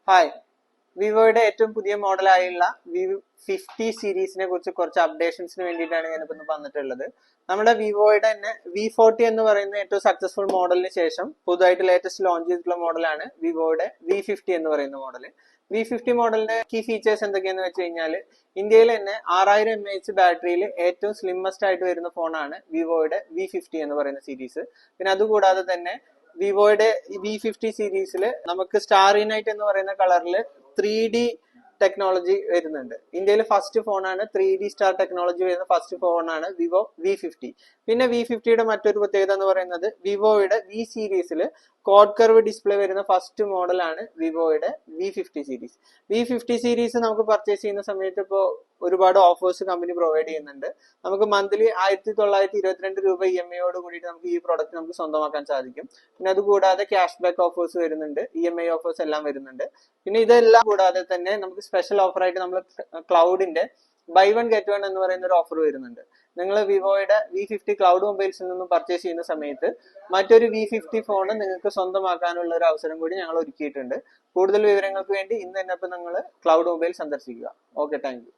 Hi, വിവോയുടെ ഏറ്റവും പുതിയ മോഡലായുള്ള V50 സീരീസിനെ കുറിച്ച് കുറച്ച് അപ്ഡേഷൻസിന് വേണ്ടിയിട്ടാണ് ഞാനിപ്പോൾ വന്നിട്ടുള്ളത്. നമ്മുടെ വിവോയുടെ തന്നെ V40 എന്ന് പറയുന്ന ഏറ്റവും സക്സസ്ഫുൾ മോഡലിന് ശേഷം പുതുതായിട്ട് ലേറ്റസ്റ്റ് ലോഞ്ച് ചെയ്തിട്ടുള്ള മോഡലാണ് വിവോയുടെ V50 എന്ന് പറയുന്ന മോഡൽ. V50 മോഡലിന്റെ കീ ഫീച്ചേഴ്സ് എന്തൊക്കെയാന്ന് വെച്ച് കഴിഞ്ഞാൽ, ഇന്ത്യയിൽ തന്നെ 6000 mAh ബാറ്ററിയിൽ ഏറ്റവും സ്ലിമ്മസ്റ്റ് ആയിട്ട് വരുന്ന ഫോണാണ് വിവോയുടെ V50 എന്ന് പറയുന്ന സീരീസ്. പിന്നെ അതുകൂടാതെ തന്നെ വിവോയുടെ V50 സീരീസിൽ നമുക്ക് സ്റ്റാറിനൈറ്റ് എന്ന് പറയുന്ന കളറിൽ 3D ടെക്നോളജി വരുന്നുണ്ട്. ഇന്ത്യയിൽ ഫസ്റ്റ് ഫോണാണ് 3D സ്റ്റാർ ടെക്നോളജി വരുന്ന ഫസ്റ്റ് ഫോണാണ് വിവോ V50. പിന്നെ V50യുടെ മറ്റൊരു പ്രത്യേകത എന്ന് പറയുന്നത് വിവോയുടെ V സീരീസിൽ കോഡ് കർവ് ഡിസ്പ്ലേ വരുന്ന ഫസ്റ്റ് മോഡലാണ് വിവോയുടെ V50 സീരീസ്. V50 സീരീസ് നമുക്ക് പർച്ചേസ് ചെയ്യുന്ന സമയത്ത് ഇപ്പോൾ ഒരുപാട് ഓഫേഴ്സ് കമ്പനി പ്രൊവൈഡ് ചെയ്യുന്നുണ്ട്. നമുക്ക് മന്ത്ലി 1922 രൂപ EMI കൂടിയിട്ട് നമുക്ക് ഈ പ്രോഡക്റ്റ് നമുക്ക് സ്വന്തമാക്കാൻ സാധിക്കും. പിന്നെ അതുകൂടാതെ ക്യാഷ് ബാക്ക് ഓഫേഴ്സ് വരുന്നുണ്ട്, EMI ഓഫേഴ്സ് എല്ലാം വരുന്നുണ്ട്. പിന്നെ ഇതെല്ലാം കൂടാതെ തന്നെ നമുക്ക് സ്പെഷ്യൽ ഓഫറായിട്ട് നമ്മൾ ക്ലൗഡിന്റെ ബൈ വൺ ഗെറ്റ് വൺ എന്ന് പറയുന്ന ഒരു ഓഫർ വരുന്നുണ്ട്. നിങ്ങൾ വിവോയുടെ V50 ക്ലൗഡ് മൊബൈൽസിൽ നിന്നും പർച്ചേസ് ചെയ്യുന്ന സമയത്ത് മറ്റൊരു V50 ഫോൺ നിങ്ങൾക്ക് സ്വന്തമാക്കാനുള്ള ഒരു അവസരം കൂടി ഞങ്ങൾ ഒരുക്കിയിട്ടുണ്ട്. കൂടുതൽ വിവരങ്ങൾക്ക് വേണ്ടി ഇന്ന് തന്നെ നിങ്ങൾ ക്ലൗഡ് മൊബൈൽ സന്ദർശിക്കുക. Okay, thank you.